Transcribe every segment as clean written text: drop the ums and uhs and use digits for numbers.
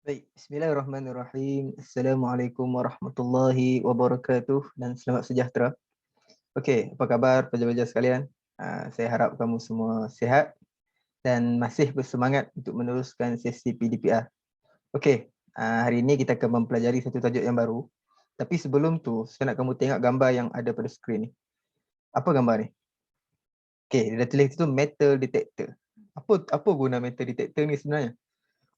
Baik, bismillahirrahmanirrahim. Assalamualaikum warahmatullahi wabarakatuh dan selamat sejahtera. Okey, apa khabar pelajar-pelajar sekalian? Saya harap kamu semua sihat dan masih bersemangat untuk meneruskan sesi PDPR. Okey, hari ini kita akan mempelajari satu tajuk yang baru. Tapi sebelum tu, saya nak kamu tengok gambar yang ada pada skrin ni. Apa gambar ni? Okey, dia dah tulis tu metal detector. Apa guna metal detector ni sebenarnya?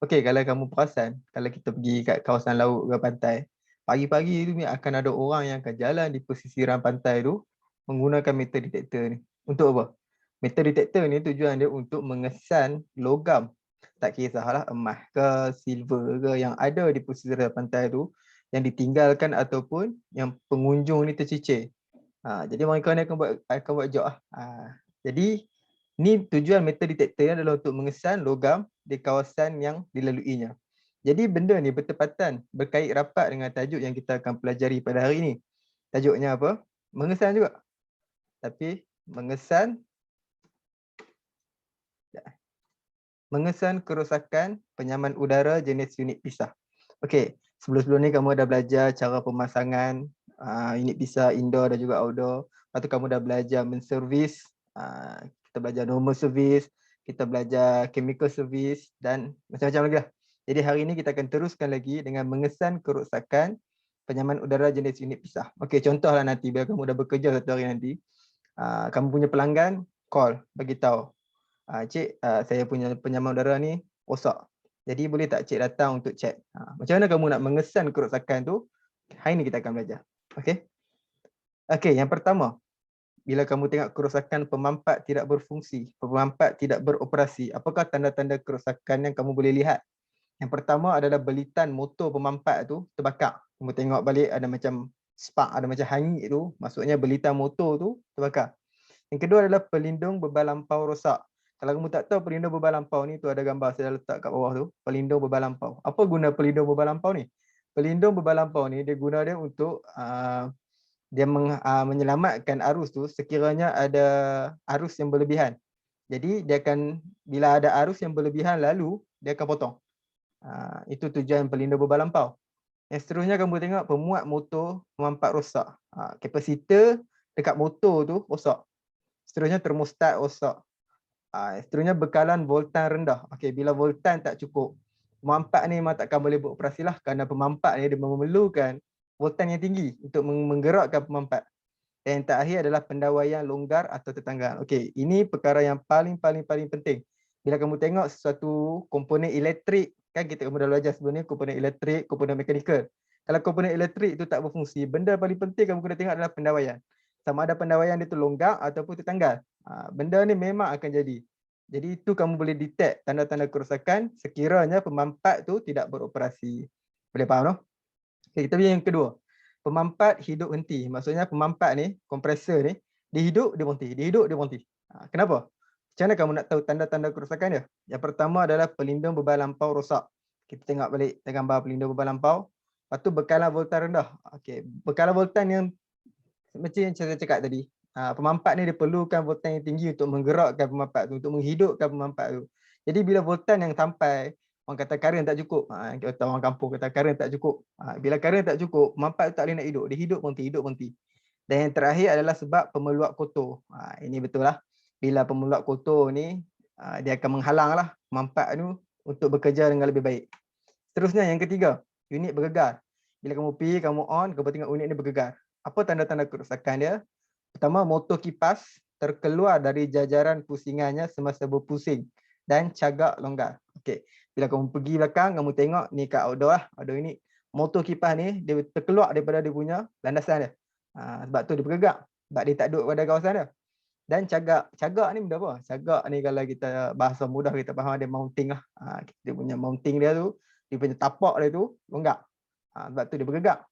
Okey, kalau kamu perasan, kalau kita pergi kat kawasan laut ke pantai, pagi-pagi tu akan ada orang yang akan jalan di pesisiran pantai tu menggunakan metal detector ni. Untuk apa? Metal detector ni tujuan dia untuk mengesan logam. Tak kisahlah emas ke, silver ke yang ada di pesisiran pantai tu yang ditinggalkan ataupun yang pengunjung ni tercicir. Jadi mereka ni akan buat job lah. Jadi ni tujuan metal detector ni adalah untuk mengesan logam di kawasan yang dilaluinya. Jadi benda ni bertepatan, berkait rapat dengan tajuk yang kita akan pelajari pada hari ini. Tajuknya apa? Mengesan juga. Tapi mengesan kerosakan penyaman udara jenis unit pisah. Okey, sebelum-sebelum ni kamu dah belajar cara pemasangan unit pisah indoor dan juga outdoor. Lepas tu kamu dah belajar menservis, kita belajar normal service, kita belajar chemical service dan macam-macam lagi lah. Jadi hari ini kita akan teruskan lagi dengan mengesan kerosakan penyaman udara jenis unit pisah. Okey, contohlah nanti bila kamu dah bekerja satu hari nanti, kamu punya pelanggan call bagi tahu, cik, saya punya penyaman udara ni rosak. Jadi boleh tak cik datang untuk cek? Macam mana kamu nak mengesan kerosakan tu? Hari ni kita akan belajar. Okey. Okey, yang pertama, bila kamu tengok kerosakan pemampat tidak berfungsi, pemampat tidak beroperasi, apakah tanda-tanda kerosakan yang kamu boleh lihat? Yang pertama adalah belitan motor pemampat tu terbakar. Kamu tengok balik ada macam spark, ada macam hangit tu, maksudnya belitan motor tu terbakar. Yang kedua adalah pelindung bebal lampau rosak. Kalau kamu tak tahu pelindung bebal lampau ni, tu ada gambar saya letak kat bawah tu, pelindung bebal lampau. Apa guna pelindung bebal lampau ni? Pelindung bebal lampau ni dia guna dia untuk menyelamatkan arus tu sekiranya ada arus yang berlebihan. Jadi dia akan, bila ada arus yang berlebihan lalu, dia akan potong. Itu tujuan pelindung bebal lampau. Yang seterusnya kamu tengok pemuat motor memampat rosak. Kapasitor dekat motor tu rosak. Seterusnya termostat rosak. Seterusnya bekalan voltan rendah. Okey, bila voltan tak cukup, pemampat ni memang takkan boleh beroperasi lah kerana pemampat ni dia memerlukan voltan yang tinggi untuk menggerakkan pemampat. Dan yang terakhir adalah pendawaian longgar atau tertanggal. Okey, ini perkara yang paling penting. Bila kamu tengok sesuatu komponen elektrik, kan kamu dah belajar sebelum ni komponen elektrik, komponen mekanikal. Kalau komponen elektrik itu tak berfungsi, benda paling penting kamu kena tengok adalah pendawaian. Sama ada pendawaian dia tu longgar ataupun tertanggal. Benda ni memang akan jadi. Jadi itu kamu boleh detect tanda-tanda kerosakan sekiranya pemampat tu tidak beroperasi. Boleh faham no? Okay, kita yang kedua. Pemampat hidup henti. Maksudnya pemampat ni, kompresor ni, dia hidup, dia berhenti. Dia hidup, dia berhenti. Kenapa? Macam mana kamu nak tahu tanda-tanda kerosakan dia? Yang pertama adalah pelindung bebal lampau rosak. Kita tengok balik gambar pelindung bebal lampau. Lepas tu bekalan voltan rendah. Okay. Bekalan voltan yang macam yang saya cakap tadi, pemampat ni dia perlukan voltan yang tinggi untuk menggerakkan pemampat tu, untuk menghidupkan pemampat tu. Jadi bila voltan yang sampai, orang kata karen tak cukup, kita orang kampung kata karen tak cukup. Bila karen tak cukup, pemampat tu tak boleh nak hidup. Dia hidup berhenti. Dan yang terakhir adalah sebab pemeluak kotor. Ini betul lah. Bila pemeluak kotor ni, dia akan menghalang lah pemampat tu untuk bekerja dengan lebih baik. Seterusnya yang ketiga, unit bergegar. Bila kamu pergi, kamu on, kamu tengok unit ni bergegar. Apa tanda-tanda kerosakan dia? Pertama, motor kipas terkeluar dari jajaran pusingannya semasa berpusing dan cagak longgar. Okey. Bila kamu pergi belakang, kamu tengok ni kat outdoor lah, outdoor unit. Motor kipas ni dia terkeluar daripada dia punya landasan dia. Sebab tu dia bergegar. Sebab dia tak duduk pada kawasan dia. Dan cagak ni benda apa? Cagak ni kalau kita bahasa mudah kita faham dia mounting lah. Dia punya mounting dia tu, dia punya tapak dia tu longgar. Sebab tu dia bergerak.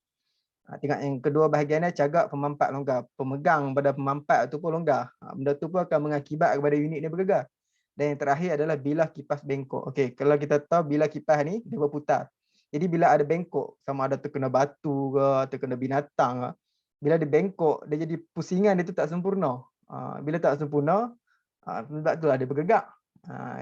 Tengok yang kedua bahagian dia, cagak pemampat longgar. Pemegang pada pemampat tu pun longgar. Benda tu pun akan mengakibat kepada unit dia bergegar. Dan yang terakhir adalah bilah kipas bengkok. Okey, kalau kita tahu bilah kipas ni dia berputar. Jadi bila ada bengkok, sama ada terkena batu ke, terkena binatang ke, bila dia bengkok, dia jadi pusingan dia tu tak sempurna. Bila tak sempurna, sebab itulah dia bergerak.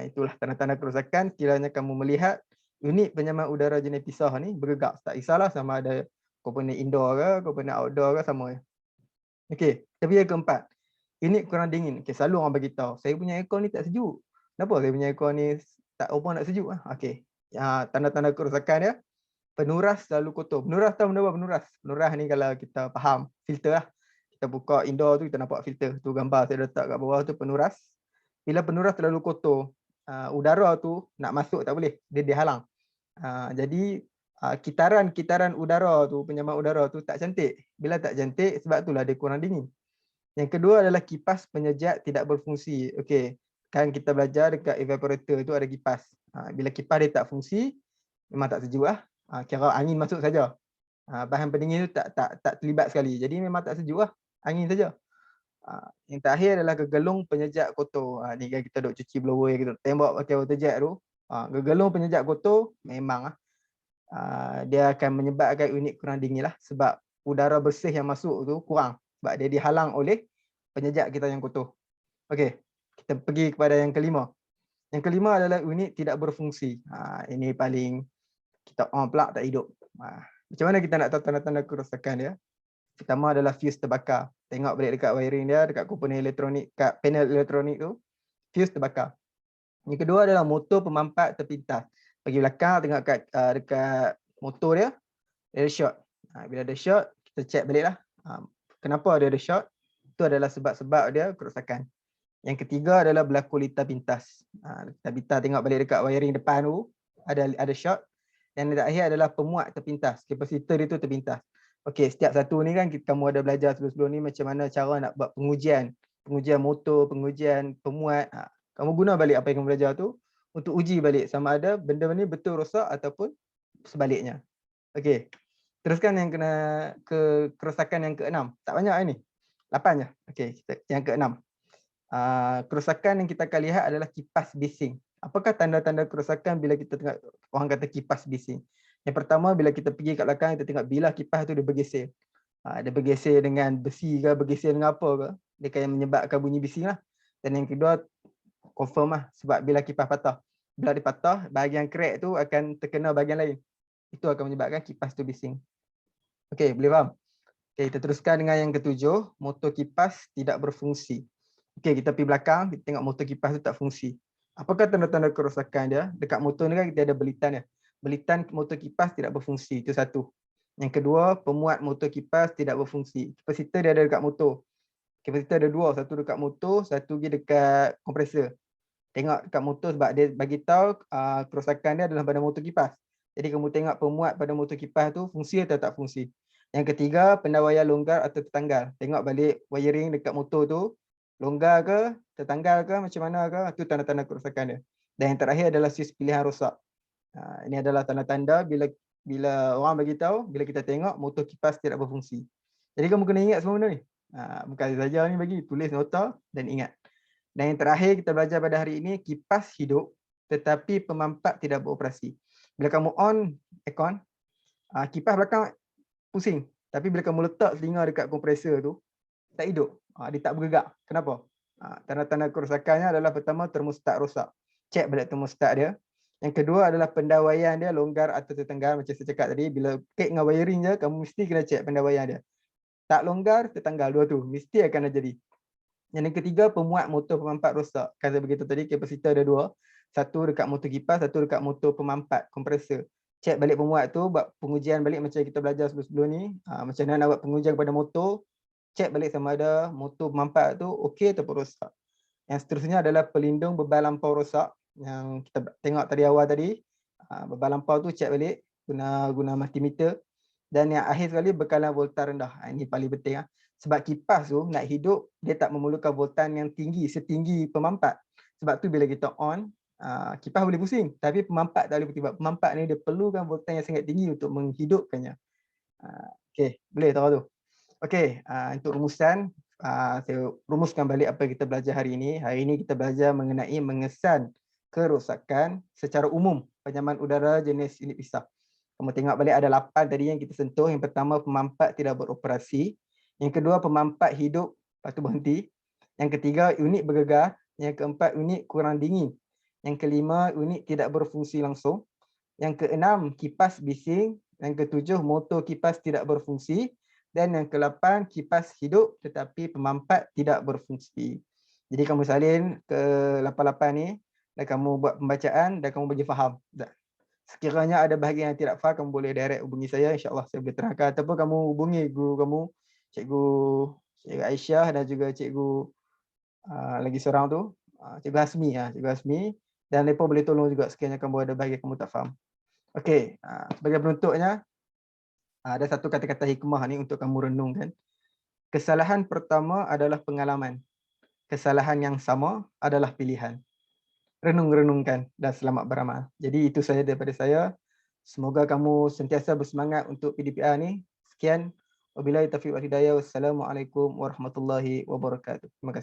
Itulah tanda-tanda kerosakan. Kiranya kamu melihat unit penyaman udara jenis pisah ni bergerak. Tak kisahlah sama ada komponen indoor ke, komponen outdoor ke, sama je. Okey, tapi yang keempat, unit kurang dingin. Okey, selalu orang bagi tahu, saya punya aircon ni tak sejuk. Kenapa saya punya aircon ni tak open nak sejuk ah? Okey. Tanda-tanda kerosakan dia, penuras selalu kotor. Penuras tahu benda apa penuras? Penuras ni kalau kita faham, filter lah. Kita buka indoor tu kita nampak filter. Tu gambar saya letak kat bawah tu penuras. Bila penuras terlalu kotor, udara tu nak masuk tak boleh. Dia dihalang. Jadi kitaran udara tu, penyaman udara tu tak cantik. Bila tak cantik, sebab itulah dia kurang dingin. Yang kedua adalah kipas penyejak tidak berfungsi. Okey, kan kita belajar dekat evaporator tu ada kipas. Bila kipas dia tak fungsi, memang tak sejuk lah. Kira angin masuk saja. Bahan pendingin tu tak terlibat sekali. Jadi memang tak sejuk lah. Angin saja. Yang terakhir adalah gegelung penyejak kotor. Ni kan kita duk cuci blower, kita tembak pakai water jet tu. Gegelung penyejak kotor memang dia akan menyebabkan unit kurang dingin lah. Sebab udara bersih yang masuk tu kurang. Sebab dia dihalang oleh penyejak kita yang kotor. Okey, kita pergi kepada yang kelima. Yang kelima adalah unit tidak berfungsi. Ini paling kita on plug tak hidup. Macam mana kita nak tahu tanda-tanda kerosakan dia? Pertama adalah fuse terbakar. Tengok balik dekat wiring dia, dekat komponen elektronik, kat panel elektronik tu, fuse terbakar. Yang kedua adalah motor pemampat terpintas. Pergi belakang tengok dekat motor dia ada short. Bila ada short, kita check balik lah. Kenapa dia ada short? Itu adalah sebab-sebab dia kerosakan. Yang ketiga adalah berlaku litar pintas. Litar tengok balik dekat wiring depan tu, ada short. Yang terakhir adalah pemuat terpintas. Kapasitor dia tu terpintas. Okey, setiap satu ni kan kamu ada belajar sebelum-sebelum ni macam mana cara nak buat pengujian motor, pengujian pemuat. Kamu guna balik apa yang kamu belajar tu untuk uji balik sama ada benda ni betul rosak ataupun sebaliknya. Okey. Teruskan yang kena kerosakan yang keenam. Tak banyak ni. 8 je. Okey, yang keenam. Kerosakan yang kita akan lihat adalah kipas bising. Apakah tanda-tanda kerosakan bila kita tengok orang kata kipas bising? Yang pertama, bila kita pergi kat belakang, kita tengok bilah kipas tu dia bergeser. Dia bergeser dengan besi ke, bergeser dengan apa ke. Dia akan menyebabkan bunyi bising lah. Dan yang kedua, confirm lah. Sebab bila kipas patah. Bila dia patah, bahagian crack tu akan terkena bahagian lain. Itu akan menyebabkan kipas tu bising. Okey, boleh faham? Okey, kita teruskan dengan yang ketujuh, motor kipas tidak berfungsi. Okey, kita pergi belakang, kita tengok motor kipas tu tak fungsi. Apakah tanda-tanda kerosakan dia? Dekat motor ni kan kita ada belitan dia. Belitan motor kipas tidak berfungsi, itu satu. Yang kedua, pemuat motor kipas tidak berfungsi. Kapasitor dia ada dekat motor. Kapasitor ada dua, satu dekat motor, satu lagi dekat kompresor. Tengok dekat motor sebab dia bagi tahu kerosakan dia adalah pada motor kipas. Jadi kamu tengok pemuat pada motor kipas tu fungsi atau tak fungsi. Yang ketiga, pendawaian longgar atau tertanggal. Tengok balik wiring dekat motor tu, longgar ke, tertanggal ke, macam mana ke, itu tanda-tanda kerosakan dia. Dan yang terakhir adalah sis pilihan rosak. Ini adalah tanda-tanda bila orang bagi tahu, bila kita tengok motor kipas tidak berfungsi. Jadi kamu kena ingat semua benda ni. Bukan saja ni bagi, tulis nota dan ingat. Dan yang terakhir kita belajar pada hari ini, kipas hidup tetapi pemampat tidak beroperasi. Bila kamu on aircon, kipas belakang pusing. Tapi bila kamu letak telinga dekat kompresor tu, tak hidup. Dia tak bergerak. Kenapa? Tanda-tanda kerosakannya adalah pertama, termostat rosak. Cek balik termostat dia. Yang kedua adalah pendawaian dia longgar atau tertanggal. Macam saya cakap tadi, bila kait dengan wiring je, kamu mesti kena cek pendawaian dia. Tak longgar, tertanggal. Dua tu. Mesti akan jadi. Yang ketiga, pemuat motor pemampat rosak. Kan saya beritahu tadi, kapasitor ada dua. Satu dekat motor kipas, satu dekat motor pemampat, kompresor. Cek balik pemuat tu, buat pengujian balik macam kita belajar sebelum-sebelum ni. Macam mana nak buat pengujian kepada motor. Cek balik sama ada motor pemampat tu okey ataupun rosak. Yang seterusnya adalah pelindung bebal lampau rosak. Yang kita tengok tadi awal tadi. Bebal lampau tu cek balik guna multimeter. Dan yang akhir sekali bekalan voltan rendah. Ini paling penting. Sebab kipas tu nak hidup, dia tak memerlukan voltan yang tinggi, setinggi pemampat. Sebab tu bila kita on, kipas boleh pusing. Tapi pemampat tak boleh pusing. Sebab pemampat ni dia perlukan voltan yang sangat tinggi untuk menghidupkannya. Okey, boleh tahu tu. Okey, untuk rumusan, saya rumuskan balik apa yang kita belajar hari ini. Hari ini kita belajar mengenai mengesan kerosakan secara umum penyaman udara jenis unit pisah. Kamu tengok balik ada 8 tadi yang kita sentuh. Yang pertama, pemampat tidak beroperasi. Yang kedua, pemampat hidup, lepas tu berhenti. Yang ketiga, unit bergegar. Yang keempat, unit kurang dingin. Yang kelima, unit tidak berfungsi langsung. Yang keenam, kipas bising. Yang ketujuh, motor kipas tidak berfungsi. Dan yang ke-8, kipas hidup tetapi pemampat tidak berfungsi. Jadi kamu salin ke 88 ni, dan kamu buat pembacaan dan kamu bagi faham. Sekiranya ada bahagian yang tidak faham, kamu boleh direct hubungi saya. InsyaAllah saya boleh terangkan. Ataupun kamu hubungi guru kamu, Cikgu Aisyah dan juga Cikgu lagi seorang tu, Cikgu Hasmi. Cikgu Hasmi. Dan mereka boleh tolong juga sekiranya kamu ada bahagian kamu tak faham. Okey, sebagai penutupnya, ada satu kata-kata hikmah ni untuk kamu renungkan. Kesalahan pertama adalah pengalaman. Kesalahan yang sama adalah pilihan. Renung-renungkan dan selamat beramal. Jadi itu saja daripada saya. Semoga kamu sentiasa bersemangat untuk PDPR ni. Sekian. Wabillahi taufiq wal hidayah. Wassalamualaikum warahmatullahi wabarakatuh. Terima kasih.